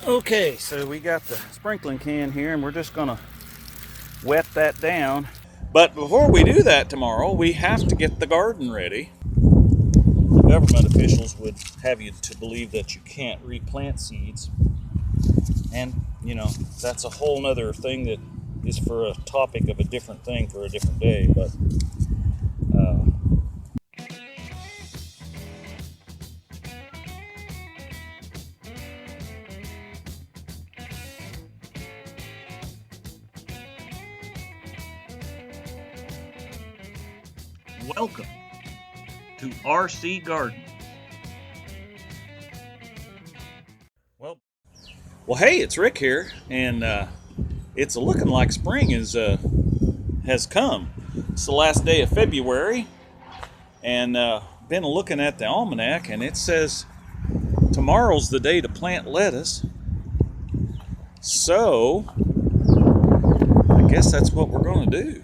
Okay, so we got the sprinkling can here and we're just gonna wet that down. But before we do that tomorrow, we have to get the garden ready. The government officials would have you to believe that you can't replant seeds. And, you know, that's a whole nother thing that is for a topic of a different thing for a different day. But welcome to RC Garden. Well, hey, it's Rick here, and it's looking like spring has come. It's the last day of February, and been looking at the Almanac, and it says tomorrow's the day to plant lettuce. So, I guess that's what we're going to do.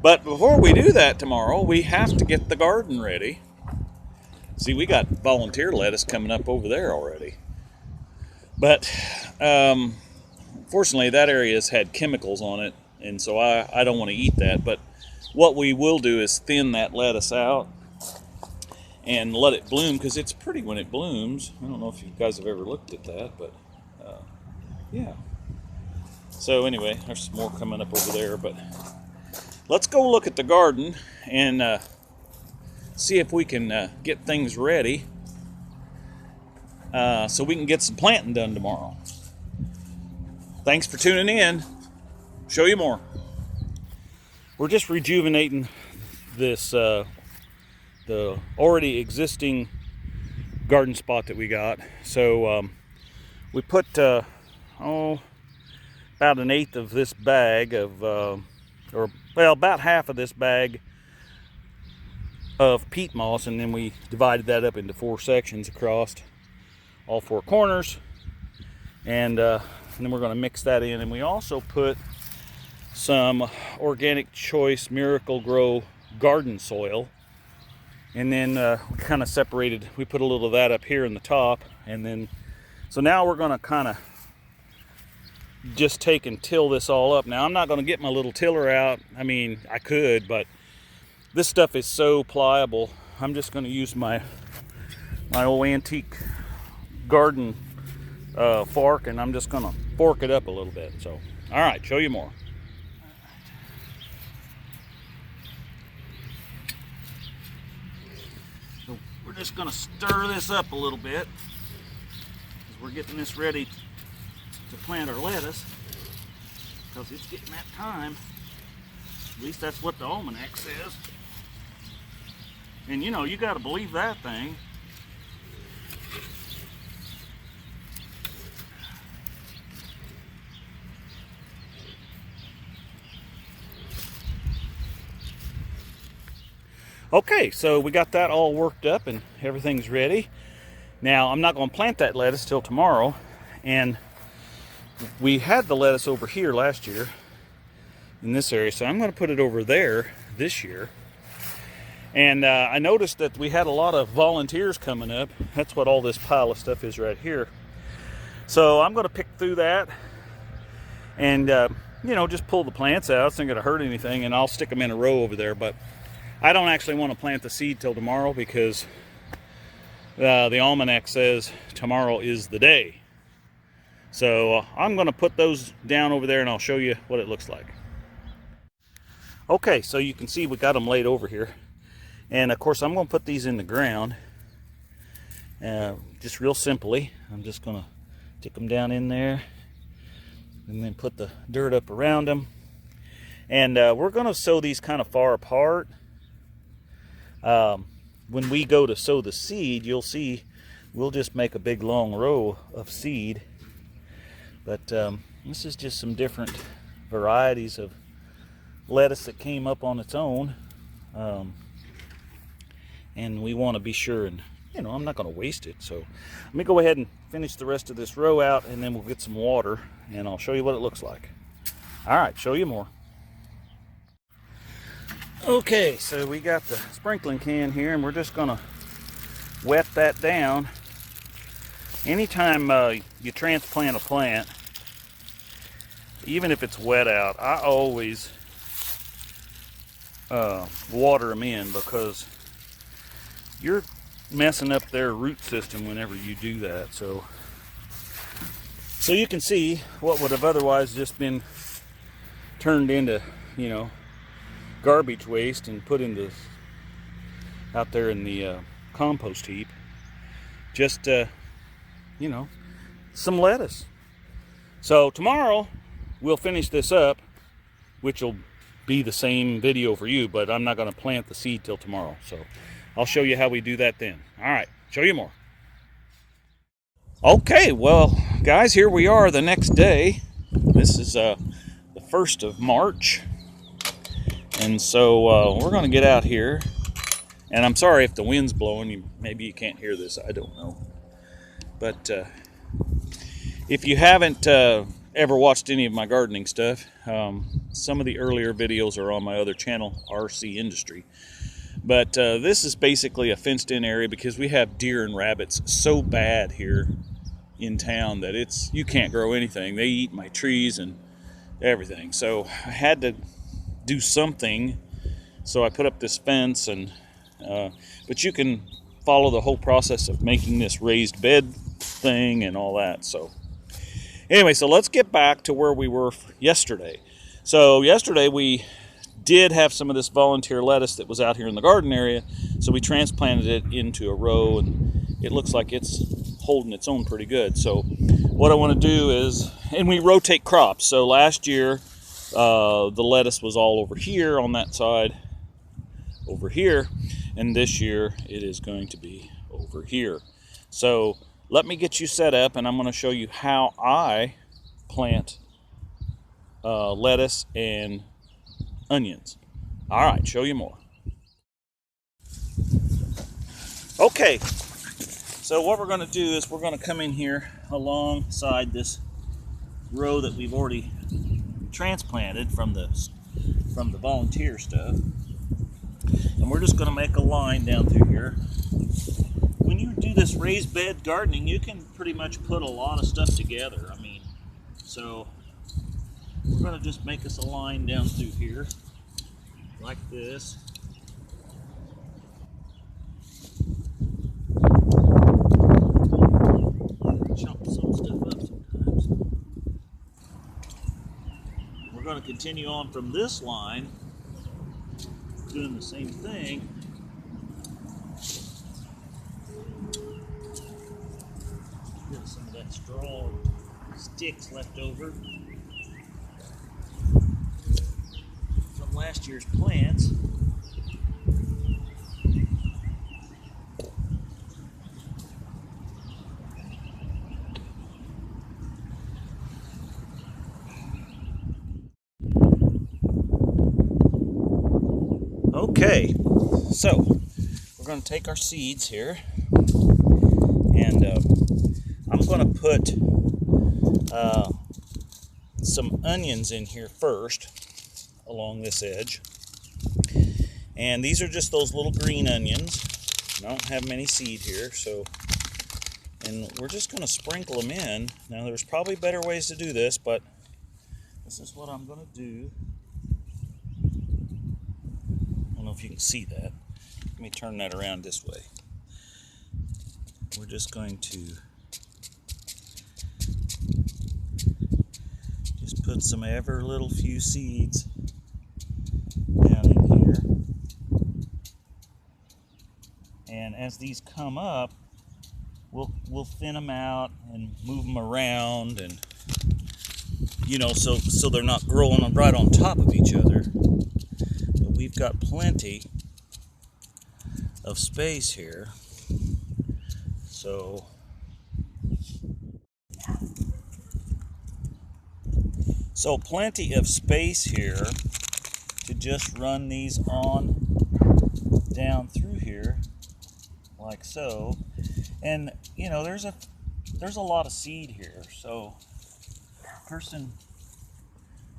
But before we do that tomorrow, we have to get the garden ready. See, we got volunteer lettuce coming up over there already. But fortunately, that area has had chemicals on it, and so I don't want to eat that. But what we will do is thin that lettuce out and let it bloom, because it's pretty when it blooms. I don't know if you guys have ever looked at that, but yeah. So anyway, there's some more coming up over there. But let's go look at the garden and see if we can get things ready. So we can get some planting done tomorrow. Thanks for tuning in. Show you more. We're just rejuvenating this the already existing garden spot that we got. So we put about 1/8 of this bag of about half of this bag of peat moss, and then we divided that up into 4 sections across all 4 corners, and then we're going to mix that in. And we also put some organic choice Miracle Grow garden soil, and then we kind of separated. We put a little of that up here in the top, and then so now we're going to kind of just take and till this all up. Now I'm not going to get my little tiller out. I mean, I could, but this stuff is so pliable. I'm just going to use my old antique garden fork, and I'm just gonna fork it up a little bit. So, all right, show you more. So we're just gonna stir this up a little bit because we're getting this ready to plant our lettuce, because it's getting that time. At least that's what the Almanac says. And you know, you got to believe that thing. Okay, so we got that all worked up and everything's ready. Now, I'm not going to plant that lettuce till tomorrow, and we had the lettuce over here last year in this area, so I'm going to put it over there this year. And I noticed that we had a lot of volunteers coming up. That's what all this pile of stuff is right here. So I'm going to pick through that and, you know, just pull the plants out. It's not going to hurt anything, and I'll stick them in a row over there. But I don't actually want to plant the seed till tomorrow, because the Almanac says tomorrow is the day. So I'm going to put those down over there, and I'll show you what it looks like. Okay, so you can see we got them laid over here. And of course I'm going to put these in the ground, just real simply. I'm just going to stick them down in there and then put the dirt up around them. And we're going to sow these kind of far apart. When we go to sow the seed, you'll see we'll just make a big long row of seed. But this is just some different varieties of lettuce that came up on its own. And we want to be sure, and you know, I'm not going to waste it. So let me go ahead and finish the rest of this row out, and then we'll get some water and I'll show you what it looks like. All right, show you more. Okay, so we got the sprinkling can here, and we're just going to wet that down. anytime you transplant a plant, even if it's wet out, I always water them in, because you're messing up their root system whenever you do that. So you can see what would have otherwise just been turned into, garbage waste and put into out there in the compost heap. Just, some lettuce. So tomorrow we'll finish this up, which will be the same video for you, but I'm not going to plant the seed till tomorrow. So I'll show you how we do that then. All right, show you more. Okay, well, guys, here we are the next day. This is the 1st of March. And so we're going to get out here. And I'm sorry if the wind's blowing. Maybe you can't hear this. I don't know. But if you haven't ever watched any of my gardening stuff, some of the earlier videos are on my other channel, RCindustry. But this is basically a fenced-in area because we have deer and rabbits so bad here in town that you can't grow anything. They eat my trees and everything. So I had to do something. So I put up this fence, and but you can follow the whole process of making this raised bed thing and all that. So anyway, so let's get back to where we were yesterday. So yesterday we did have some of this volunteer lettuce that was out here in the garden area, so we transplanted it into a row, and it looks like it's holding its own pretty good. So what I want to do is, and we rotate crops. So last year the lettuce was all over here on that side, over here, and this year it is going to be over here. So let me get you set up, and I'm going to show you how I plant lettuce and onions. All right, show you more. Okay, so what we're going to do is we're going to come in here alongside this row that we've already transplanted from the volunteer stuff, and we're just going to make a line down through here. When you do this raised bed gardening, you can pretty much put a lot of stuff together. So we're going to just make us a line down through here like this. Chop some stuff up sometimes. We're going to continue on from this line, doing the same thing. Get some of that straw sticks left over from last year's plants. Okay, so we're going to take our seeds here, and I'm going to put some onions in here first along this edge. And these are just those little green onions. I don't have many seed here, and we're just going to sprinkle them in. Now there's probably better ways to do this, but this is what I'm going to do. I don't know if you can see that. Let me turn that around this way. We're just going to just put some ever little few seeds down in here. And as these come up, we'll thin them out and move them around, and so they're not growing right on top of each other. But we've got plenty of space here. So plenty of space here to just run these on down through here like so. And there's a lot of seed here, so a person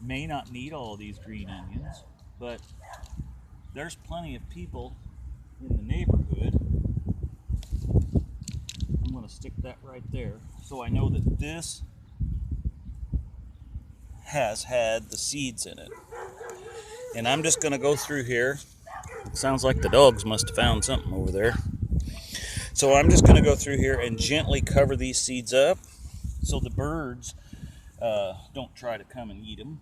may not need all of these green onions, but there's plenty of people in the neighborhood who going to stick that right there so I know that this has had the seeds in it. And I'm just going to go through here. It sounds like the dogs must have found something over there. So I'm just going to go through here and gently cover these seeds up so the birds don't try to come and eat them.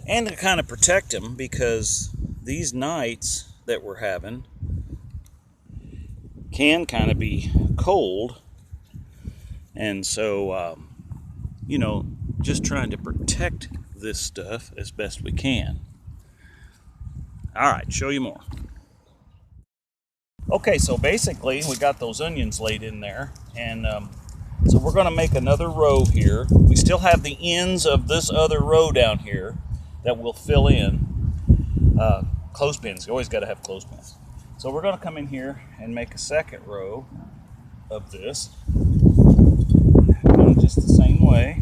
And to kind of protect them, because these nights that we're having can kind of be cold. And so, you know, just trying to protect this stuff as best we can. All right, show you more. Okay, so basically we got those onions laid in there, and so we're going to make another row here. We still have the ends of this other row down here that we'll fill in. Clothespins, you always got to have clothespins. So we're going to come in here and make a second row of this, going just the same way.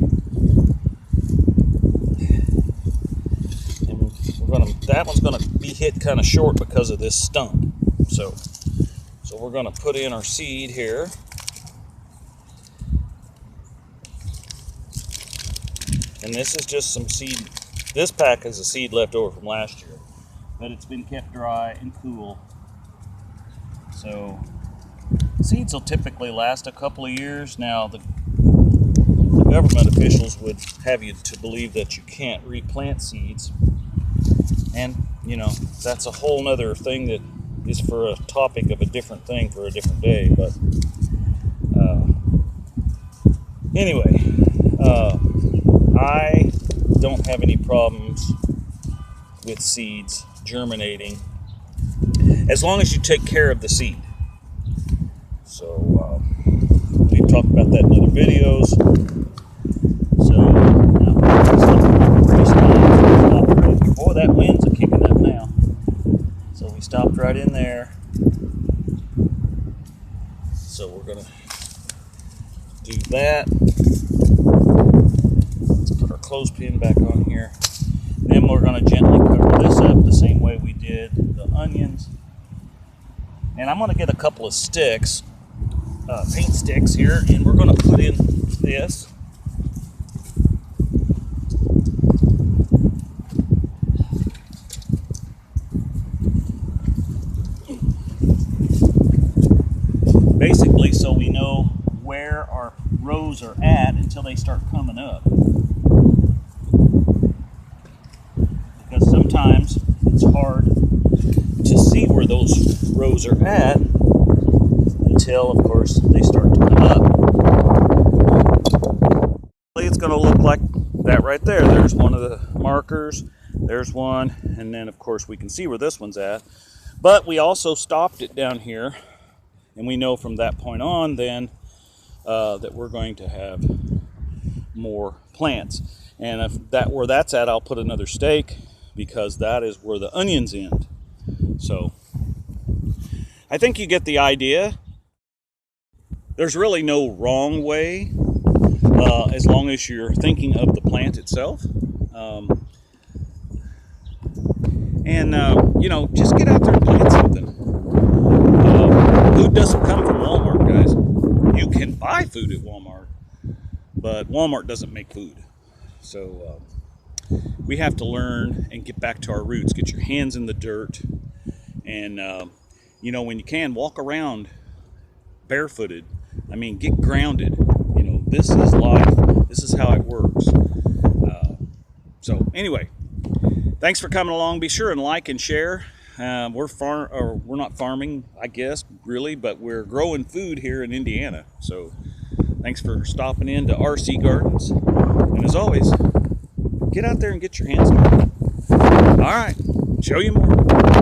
And that one's going to be hit kind of short because of this stump. So we're going to put in our seed here. And this is just some seed. This pack is a seed left over from last year, but it's been kept dry and cool. So seeds will typically last a couple of years. Now the government officials would have you to believe that you can't replant seeds. And, you know, that's a whole nother thing that is for a topic of a different thing for a different day. But anyway, I don't have any problems with seeds germinating as long as you take care of the seed. So we've talked about that in other videos. So boy, that wind's a kicking up now. So we stopped right in there. So we're going to do that. Let's put our clothespin back on here. Then we're going to gently cover this up the same way we did the onions. And I'm going to get a couple of sticks, paint sticks here, and we're going to put in this. Basically, so we know where our rows are at until they start coming up. Because sometimes it's hard to see where those rows are at until, of course, they start to come up. It's going to look like that right there. There's one of the markers. There's one. And then, of course, we can see where this one's at. But we also stopped it down here. And we know from that point on then that we're going to have more plants. And if where that's at, I'll put another stake because that is where the onions end. So I think you get the idea. There's really no wrong way as long as you're thinking of the plant itself. You know, just get out there and plant something. Food doesn't come from Walmart, guys. You can buy food at Walmart, but Walmart doesn't make food. So we have to learn and get back to our roots. Get your hands in the dirt, and you know, when you can, walk around barefooted. I mean, get grounded. You know, this is life. This is how it works. So anyway, thanks for coming along. Be sure and like and share. We're not farming, I guess, really, but we're growing food here in Indiana. So thanks for stopping in to RC Gardens. And as always, get out there and get your hands dirty. All right, show you more.